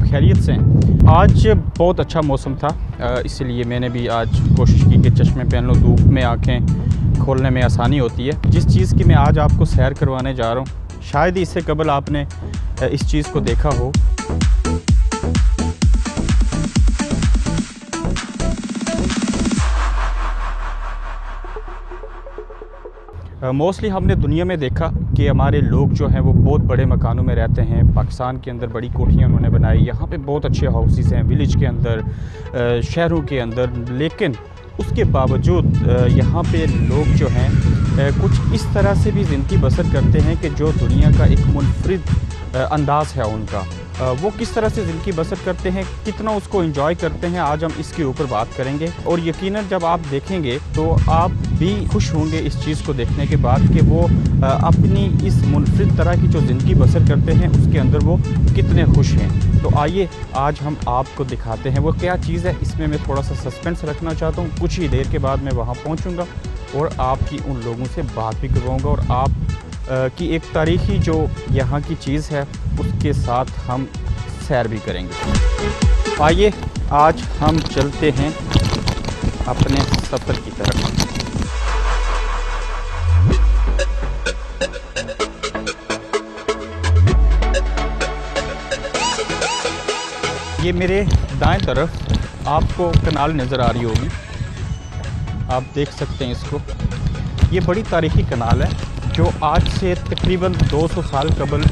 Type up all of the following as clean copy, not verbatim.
खैरियत से हैं। आज बहुत अच्छा मौसम था, इसलिए मैंने भी आज कोशिश की कि चश्मे पहन लूँ, धूप में आँखें खोलने में आसानी होती है। जिस चीज़ की मैं आज आपको सैर करवाने जा रहा हूँ, शायद ही इससे कबल आपने इस चीज़ को देखा हो। मोस्टली हमने दुनिया में देखा कि हमारे लोग जो हैं वो बहुत बड़े मकानों में रहते हैं। पाकिस्तान के अंदर बड़ी कोठियाँ उन्होंने बनाई, यहाँ पे बहुत अच्छे हाउसेस हैं विलेज के अंदर, शहरों के अंदर। लेकिन उसके बावजूद यहाँ पे लोग जो हैं कुछ इस तरह से भी ज़िंदगी बसर करते हैं कि जो दुनिया का एक मुनफरिद अंदाज़ है उनका। वो किस तरह से ज़िंदगी बसर करते हैं, कितना उसको एंजॉय करते हैं, आज हम इसके ऊपर बात करेंगे। और यकीनन जब आप देखेंगे तो आप भी खुश होंगे इस चीज़ को देखने के बाद कि वो अपनी इस मुनफरिद तरह की जो ज़िंदगी बसर करते हैं उसके अंदर वो कितने खुश हैं। तो आइए आज हम आपको दिखाते हैं वो क्या चीज़ है। इसमें मैं थोड़ा सा सस्पेंस रखना चाहता हूँ। कुछ ही देर के बाद मैं वहाँ पहुँचूँगा और आपकी उन लोगों से बात भी करवाऊँगा और आप की एक तारीख़ी जो यहाँ की चीज़ है उसके साथ हम सैर भी करेंगे। आइए आज हम चलते हैं अपने सफ़र की तरफ। ये मेरे दाएं तरफ आपको कनाल नज़र आ रही होगी, आप देख सकते हैं इसको। ये बड़ी तारीख़ी कनाल है जो आज से तकरीबन 200 साल कबल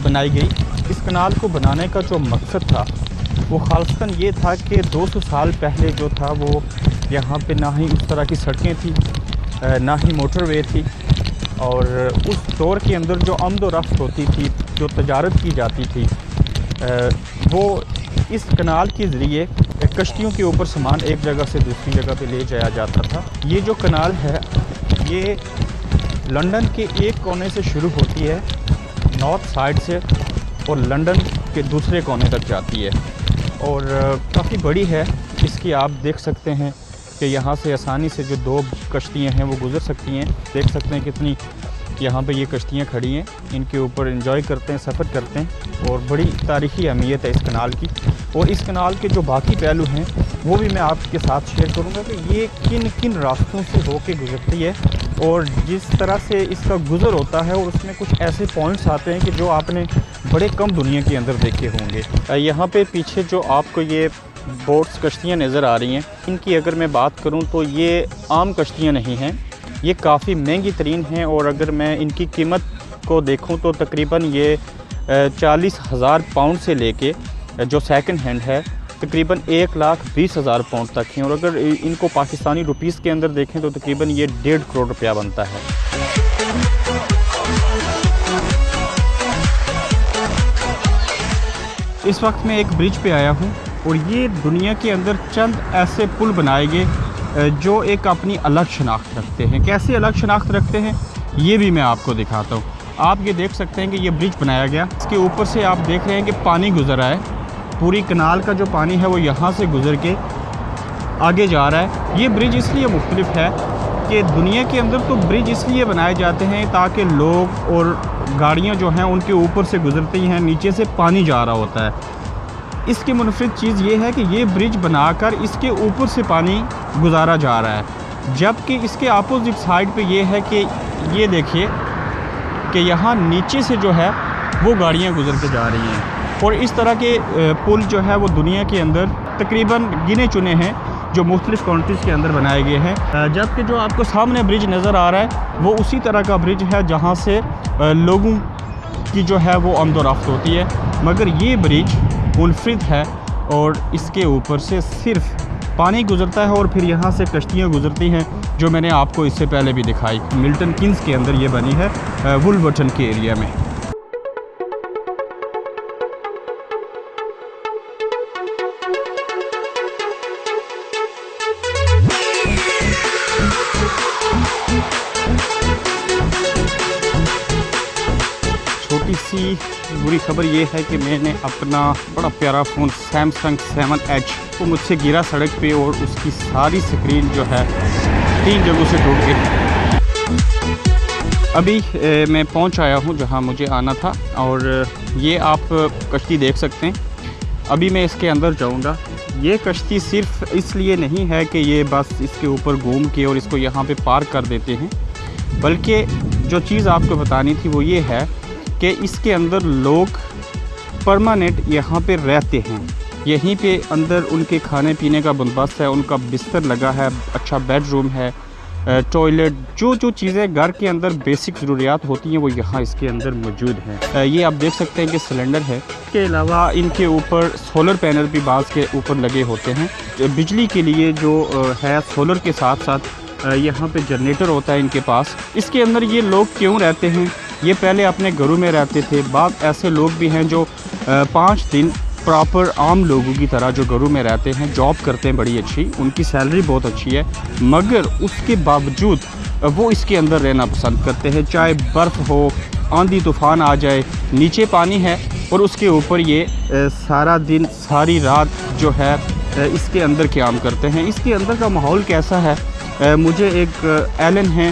बनाई गई। इस कनाल को बनाने का जो मकसद था वो खासतन ये था कि 200 साल पहले जो था वो यहाँ पे ना ही उस तरह की सड़कें थी, ना ही मोटरवे थी। और उस दौर के अंदर जो आमद व रफ्त होती थी, जो तजारत की जाती थी, वो इस कनाल के ज़रिए कश्तियों के ऊपर सामान एक जगह से दूसरी जगह पे ले जाया जाता था। ये जो कनाल है ये लंदन के एक कोने से शुरू होती है नॉर्थ साइड से और लंदन के दूसरे कोने तक जाती है और काफ़ी बड़ी है। इसकी आप देख सकते हैं कि यहाँ से आसानी से जो 2 कश्तियाँ हैं वो गुज़र सकती हैं। देख सकते हैं कितनी यहाँ पे ये कश्तियाँ खड़ी हैं, इनके ऊपर एंजॉय करते हैं, सफ़र करते हैं। और बड़ी तारीख़ी अहमियत है इस कनाल की। और इस कनाल के जो बाकी पहलू हैं वो भी मैं आपके साथ शेयर करूँगा कि ये किन किन रास्तों से होके गुज़रती है और जिस तरह से इसका गुज़र होता है। और उसमें कुछ ऐसे पॉइंट्स आते हैं कि जो आपने बड़े कम दुनिया के अंदर देखे होंगे। यहाँ पे पीछे जो आपको ये बोट्स कश्तियाँ नज़र आ रही हैं, इनकी अगर मैं बात करूँ तो ये आम कश्तियाँ नहीं हैं, ये काफ़ी महंगी तरीन हैं। और अगर मैं इनकी कीमत को देखूँ तो तकरीबन ये 40,000 पाउंड से लेके जो सेकंड हैंड है तकरीबन 1,20,000 पाउंड तक हैं। और अगर इनको पाकिस्तानी रुपीस के अंदर देखें तो तकरीबन ये 1.5 करोड़ रुपया बनता है। इस वक्त मैं एक ब्रिज पे आया हूँ और ये दुनिया के अंदर चंद ऐसे पुल बनाए गए जो एक अपनी अलग शनाख्त रखते हैं। कैसे अलग शनाख्त रखते हैं ये भी मैं आपको दिखाता हूँ। आप ये देख सकते हैं कि ये ब्रिज बनाया गया, इसके ऊपर से आप देख रहे हैं कि पानी गुज़र रहा है। पूरी कनाल का जो पानी है वो यहाँ से गुज़र के आगे जा रहा है। ये ब्रिज इसलिए मुख्तलिफ है कि दुनिया के अंदर तो ब्रिज इसलिए बनाए जाते हैं ताकि लोग और गाड़ियाँ जो हैं उनके ऊपर से गुज़रती हैं, नीचे से पानी जा रहा होता है। इसकी मुनफरिद चीज़ ये है कि ये ब्रिज बनाकर इसके ऊपर से पानी गुजारा जा रहा है। जबकि इसके अपोजिट साइड पे ये है कि ये देखिए कि यहाँ नीचे से जो है वो गाड़ियाँ गुज़र के जा रही हैं। और इस तरह के पुल जो है वो दुनिया के अंदर तकरीबन गिने चुने हैं जो मुख्तलिफ़ कंट्रीज़ के अंदर बनाए गए हैं। जबकि जो आपको सामने ब्रिज नज़र आ रहा है वो उसी तरह का ब्रिज है जहाँ से लोगों की जो है वो आमद व रफ्त होती है। मगर ये ब्रिज मुनफरिद है और इसके ऊपर से सिर्फ पानी गुज़रता है और फिर यहाँ से कश्तियाँ गुज़रती हैं जो मैंने आपको इससे पहले भी दिखाई। मिल्टन किन्स के अंदर ये बनी है वुलवर्टन के एरिया में। छोटी सी बुरी खबर ये है कि मैंने अपना बड़ा प्यारा फ़ोन सैमसंग 7H वो मुझसे गिरा सड़क पे और उसकी सारी स्क्रीन जो है 3 जगहों से टूट गई। अभी मैं पहुंच आया हूं जहां मुझे आना था और ये आप कश्ती देख सकते हैं। अभी मैं इसके अंदर जाऊंगा। ये कश्ती सिर्फ इसलिए नहीं है कि ये बस इसके ऊपर घूम के और इसको यहाँ पे पार्क कर देते हैं, बल्कि जो चीज़ आपको बतानी थी वो ये है कि इसके अंदर लोग परमानेंट यहाँ पे रहते हैं। यहीं पे अंदर उनके खाने पीने का बंदोबस्त है, उनका बिस्तर लगा है, अच्छा बेडरूम है, टॉयलेट, जो चीज़ें घर के अंदर बेसिक ज़रूरियात होती हैं वो यहाँ इसके अंदर मौजूद हैं। ये आप देख सकते हैं कि सिलेंडर है। इसके अलावा इनके ऊपर सोलर पैनल भी बाज़ के ऊपर लगे होते हैं। बिजली के लिए जो है सोलर के साथ साथ यहाँ पे जनरेटर होता है इनके पास। इसके अंदर ये लोग क्यों रहते हैं? ये पहले अपने घरों में रहते थे। बाद ऐसे लोग भी हैं जो 5 दिन प्रॉपर आम लोगों की तरह जो घरों में रहते हैं, जॉब करते हैं बड़ी अच्छी, उनकी सैलरी बहुत अच्छी है, मगर उसके बावजूद वो इसके अंदर रहना पसंद करते हैं। चाहे बर्फ़ हो, आंधी तूफ़ान आ जाए, नीचे पानी है और उसके ऊपर ये सारा दिन सारी रात जो है इसके अंदर क़याम करते हैं। इसके अंदर का माहौल कैसा है? मुझे एक एलन है,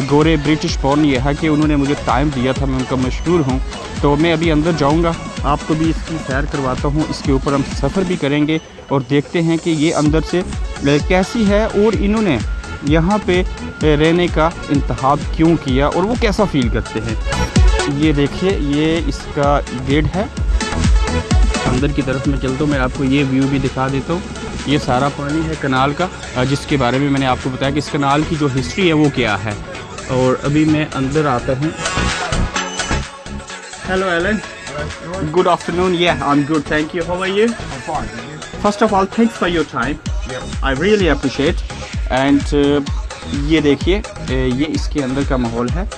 गोरे ब्रिटिश बॉर्न ये है कि उन्होंने मुझे टाइम दिया था, मैं उनका मशहूर हूँ। तो मैं अभी अंदर जाऊँगा, आपको भी इसकी सैर करवाता हूँ। इसके ऊपर हम सफ़र भी करेंगे और देखते हैं कि ये अंदर से कैसी है और इन्होंने यहाँ पे रहने का इंतखाब क्यों किया और वो कैसा फ़ील करते हैं। ये देखिए, ये इसका गेट है। अंदर की तरफ मैं चलता हूँ, मैं आपको ये व्यू भी दिखा देता हूँ। ये सारा पानी है कनाल का, जिसके बारे में मैंने आपको बताया कि इस कनाल की जो हिस्ट्री है वो क्या है। और अभी मैं अंदर आता हूँ। Hello Alan, good afternoon. Yeah, I'm good, thank you. How are you? I'm fine, thank you. First of all, thanks for your time. Yeah. I really appreciate. And ये देखिए, ये इसके अंदर का माहौल है।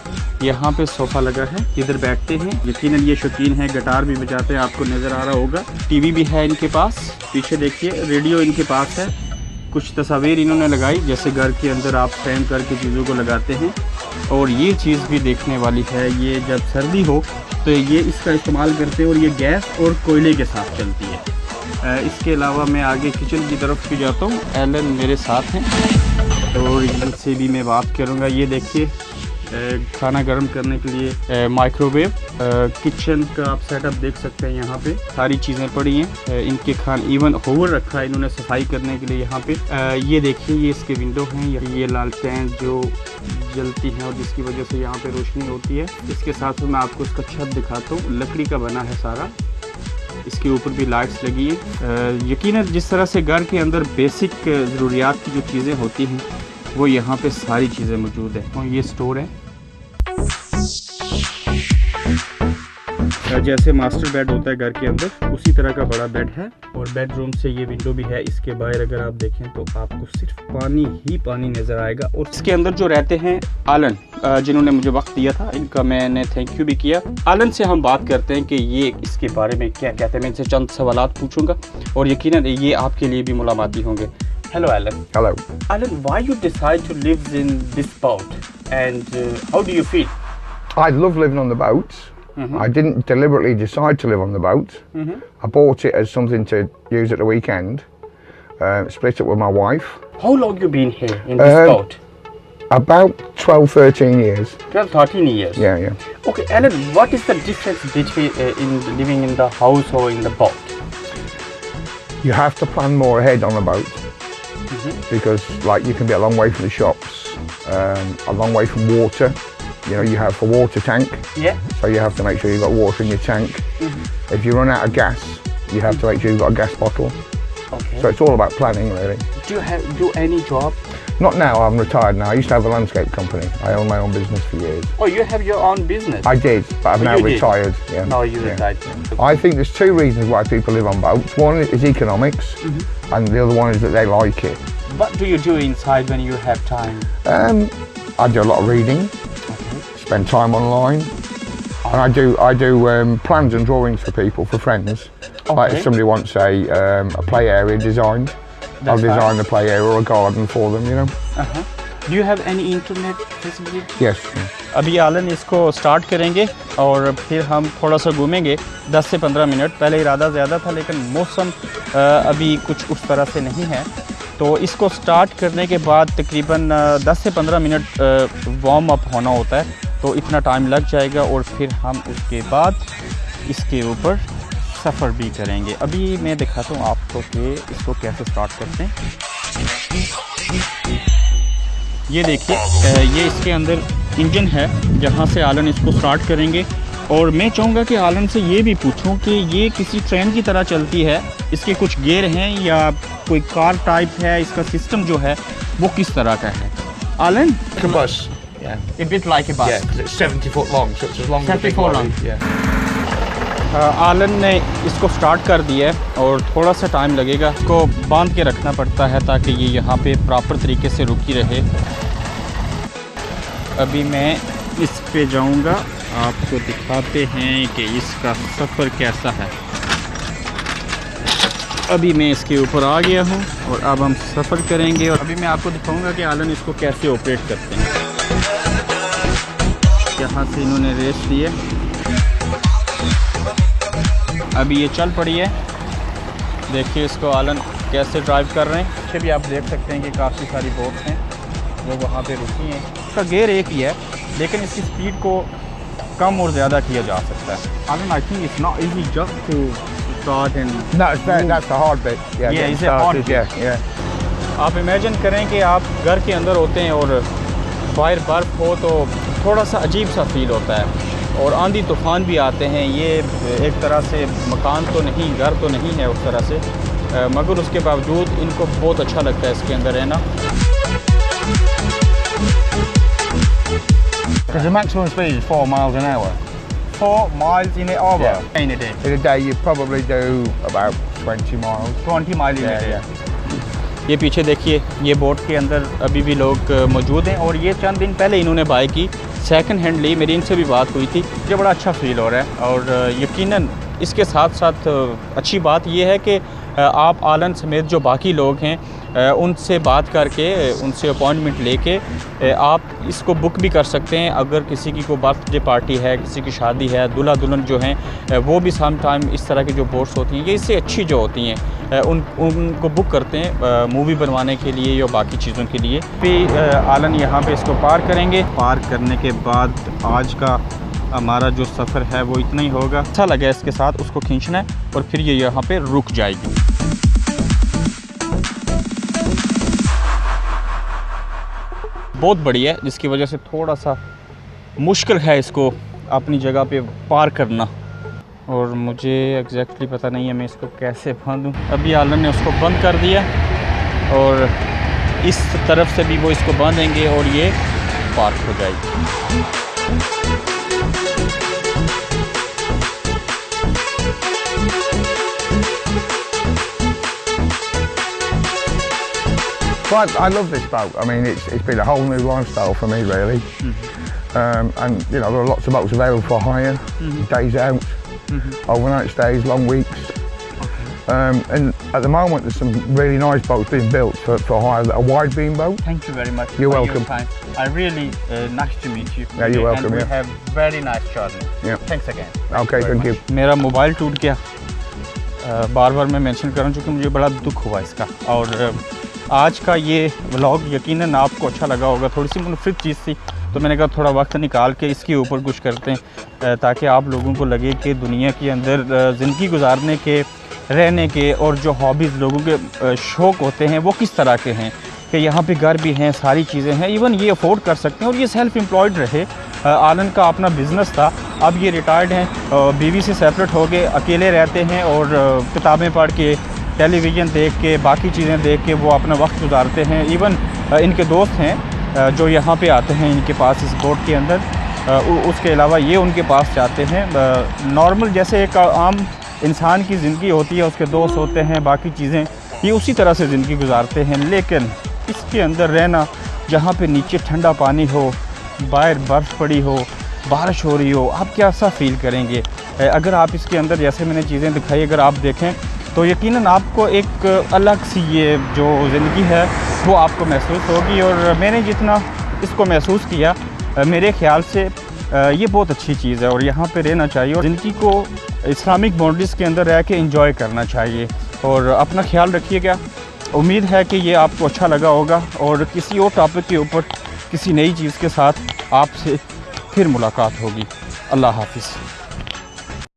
यहाँ पे सोफ़ा लगा है, इधर बैठते हैं। यकीनन ये शौकीन है, गिटार भी बजाते हैं, आपको नज़र आ रहा होगा। टीवी भी है इनके पास, पीछे देखिए रेडियो इनके पास है। कुछ तस्वीर इन्होंने लगाई, जैसे घर के अंदर आप फ्रेम करके चीज़ों को लगाते हैं। और ये चीज़ भी देखने वाली है, ये जब सर्दी हो तो ये इसका इस्तेमाल करते हैं और ये गैस और कोयले के साथ चलती है। इसके अलावा मैं आगे किचन की तरफ भी जाता हूँ। एलन मेरे साथ हैं और इनसे भी मैं बात करूँगा। ये देखिए, खाना गर्म करने के लिए माइक्रोवेव, किचन का आप सेटअप देख सकते हैं। यहाँ पे सारी चीज़ें पड़ी हैं। इनके इवन होवर रखा है इन्होंने सफाई करने के लिए यहाँ पे। ये देखिए, ये इसके विंडो हैं, ये लालटेन जो जलती हैं और जिसकी वजह से यहाँ पे रोशनी होती है। इसके साथ मैं आपको इसका छत दिखाता हूँ, लकड़ी का बना है सारा। इसके ऊपर भी लाइट्स लगी है। यकीनन जिस तरह से घर के अंदर बेसिक ज़रूरियात की जो चीज़ें होती हैं वो यहाँ पे सारी चीज़ें मौजूद हैं। और ये स्टोर है। जैसे मास्टर बेड होता है घर के अंदर, उसी तरह का बड़ा बेड है। और बेडरूम से ये विंडो भी है। इसके बाहर अगर आप देखें तो आपको सिर्फ पानी ही पानी नज़र आएगा। और इसके अंदर जो रहते हैं आलन, जिन्होंने मुझे वक्त दिया था, इनका मैंने थैंक यू भी किया। आलन से हम बात करते हैं कि ये इसके बारे में क्या कहते हैं। मैं इनसे चंद सवालात पूछूंगा और यकीनन ये आपके लिए भी मुलाकाती होंगे। Hello, Alan. Hello. Alan, why you decide to live in this boat, and how do you feel? I love living on the boat. I didn't deliberately decide to live on the boat. I bought it as something to use at the weekend. Split up with my wife. How long you been here in this boat? About 12, 13 years. 12, 13 years. Yeah. Okay, Alan, what is the difference between in living in the house or in the boat? You have to plan more ahead on a boat. Because like you can be a long way from the shops, a long way from water. You know, you have a water tank. Yeah. So you have to make sure you've got water in your tank. If you run out of gas, you have to make sure you've got a gas bottle. Okay. So it's all about planning, really. Do you do any job? Not now, I'm retired now. I used to have a landscape company. I owned my own business for years. Oh, you have your own business? I did, but I've now retired. Yeah. No, you retired. I think there's two reasons why people live on boats. One is economics, and the other one is that they like it. What do you do inside when you have time? I do a lot of reading, spend time online, and I do plans and drawings for people, for friends. Like if somebody wants a play area designed, I'll design the play area or a garden for them, you know. Do you have any internet facility? Yes. अभी Alan इसको start करेंगे और फिर हम थोड़ा सा घूमेंगे 10 से 15 मिनट। पहले इरादा ज़्यादा था लेकिन मौसम अभी कुछ उस तरह से नहीं है, तो इसको स्टार्ट करने के बाद तकरीबन 10 से 15 मिनट वार्म अप होना होता है, तो इतना टाइम लग जाएगा और फिर हम उसके बाद इसके ऊपर सफ़र भी करेंगे। अभी मैं दिखाता हूँ आपको कि इसको कैसे स्टार्ट करते हैं। ये देखिए, ये इसके अंदर इंजन है जहाँ से आलन इसको स्टार्ट करेंगे। और मैं चाहूँगा कि आलन से ये भी पूछूं कि ये किसी ट्रेन की तरह चलती है, इसके कुछ गियर हैं या कोई कार टाइप है, इसका सिस्टम जो है वो किस तरह का है। Alan, Like a bus. Yeah. a bit like a bus. Yeah, 'cause it's 70 foot long, so it's as long as a 70 big foot lorry. long. Yeah. Alan ने इसको स्टार्ट कर दिया है और थोड़ा सा टाइम लगेगा। इसको बांध के रखना पड़ता है ताकि ये यहाँ पे प्रॉपर तरीके से रुकी रहे। अभी मैं इस पे जाऊँगा, आपको दिखाते हैं कि इसका सफ़र कैसा है। अभी मैं इसके ऊपर आ गया हूँ और अब हम सफ़र करेंगे। और अभी मैं आपको दिखाऊंगा कि आलन इसको कैसे ऑपरेट करते हैं। यहाँ से इन्होंने रेस दी है, अभी ये चल पड़ी है। देखिए इसको आलन कैसे ड्राइव कर रहे हैं। पीछे भी आप देख सकते हैं कि काफ़ी सारी बोट्स हैं वो वहाँ पे रुकी हैं। इसका गियर एक ही है लेकिन इसकी स्पीड को कम और ज़्यादा किया जा सकता है। Alan, I think it's not easy just to start and No, that's the hard bit. Yeah, Yeah, getting it's a hard started, yeah. आप इमेजिन करें कि आप घर के अंदर होते हैं और बाहर बर्फ़ हो तो थोड़ा सा अजीब सा फील होता है और आंधी तूफ़ान भी आते हैं। ये एक तरह से मकान तो नहीं, घर तो नहीं है उस तरह से, मगर उसके बावजूद इनको बहुत अच्छा लगता है इसके अंदर रहना। Because the maximum speed is 4 miles an hour. 4 miles in an hour Yeah. in a day. In a day, you probably do about 20 miles. 20 miles in a Yeah, day. ये पीछे देखिए, ये बोट के अंदर अभी भी लोग मौजूद हैं और ये चंद दिन पहले इन्होंने बाय की, सेकंड हैंड ली। मेरी इनसे भी बात हुई थी। ये बड़ा अच्छा फील हो रहा है और यकीनन इसके साथ साथ अच्छी बात ये है कि आप आलन समेत जो बाकी लोग हैं उनसे बात करके, उनसे अपॉइंटमेंट लेके आप इसको बुक भी कर सकते हैं। अगर किसी की कोई बर्थडे पार्टी है, किसी की शादी है, दूल्हा दुल्हन जो हैं वो भी सम टाइम इस तरह की जो बोट्स होती हैं, ये इससे अच्छी जो होती हैं, उनको बुक करते हैं मूवी बनवाने के लिए या बाकी चीज़ों के लिए। फिर आलन यहाँ पे इसको पार करेंगे। पार करने के बाद आज का हमारा जो सफ़र है वो इतना ही होगा। अच्छा लगा इसके साथ, उसको खींचना है और फिर ये यहाँ पे रुक जाएगी। बहुत बढ़िया है, जिसकी वजह से थोड़ा सा मुश्किल है इसको अपनी जगह पे पार करना और मुझे एग्जैक्टली पता नहीं है मैं इसको कैसे बांधूँ। अभी आलन ने उसको बंद कर दिया और इस तरफ से भी वो इसको बांधेंगे और ये पार्क हो जाएगी। But I love this boat. I mean, it's been a whole new lifestyle for me, really. And you know, there are lots of boats available for hire, days out, overnight stays, long weeks. And at the moment, there's some really nice boats being built for hire. A wide beam boat. Thank you very much. You're for welcome. Your time. I really nice to meet you. Yeah, you're welcome. And we Yeah. have very nice journey. Yeah. Thanks again. Okay, thank you. मेरा mobile टूट गया, बार बार मैं mention कर रहा हूँ क्योंकि मुझे बड़ा दुख हुआ इसका। और आज का ये व्लॉग यकीनन आपको अच्छा लगा होगा। थोड़ी सी मुनफरिद चीज़ थी तो मैंने कहा थोड़ा वक्त निकाल के इसके ऊपर कुछ करते हैं ताकि आप लोगों को लगे कि दुनिया के अंदर ज़िंदगी गुजारने के, रहने के और जो हॉबीज़ लोगों के शौक़ होते हैं वो किस तरह के हैं, कि यहाँ पे घर भी हैं, सारी चीज़ें हैं, इवन ये अफोर्ड कर सकते हैं और ये सेल्फ़ एम्प्लॉयड रहे। आलन का अपना बिज़नेस था, अब ये रिटायर्ड हैं, बीवी से सेपरेट हो गए, अकेले रहते हैं और किताबें पढ़ के, टेलीविज़न देख के, बाकी चीज़ें देख के वो अपना वक्त गुजारते हैं। इवन इनके दोस्त हैं जो यहाँ पे आते हैं इनके पास इस बोट के अंदर, उसके अलावा ये उनके पास जाते हैं। नॉर्मल जैसे एक आम इंसान की ज़िंदगी होती है, उसके दोस्त होते हैं, बाकी चीज़ें, ये उसी तरह से ज़िंदगी गुजारते हैं। लेकिन इसके अंदर रहना, जहाँ पे नीचे ठंडा पानी हो, बाहर बर्फ़ पड़ी हो, बारिश हो रही हो, आप क्या सा फील करेंगे। अगर आप इसके अंदर जैसे मैंने चीज़ें दिखाई अगर आप देखें तो यकीनन आपको एक अलग सी ये जो ज़िंदगी है वो आपको महसूस होगी। और मैंने जितना इसको महसूस किया, मेरे ख़्याल से ये बहुत अच्छी चीज़ है और यहाँ पे रहना चाहिए और ज़िंदगी को इस्लामिक बाउंड्रीज़ के अंदर रह के एंजॉय करना चाहिए। और अपना ख्याल रखिएगा। उम्मीद है कि ये आपको अच्छा लगा होगा और किसी और टॉपिक के ऊपर किसी नई चीज़ के साथ आपसे फिर मुलाकात होगी। अल्लाह हाफ़िज़।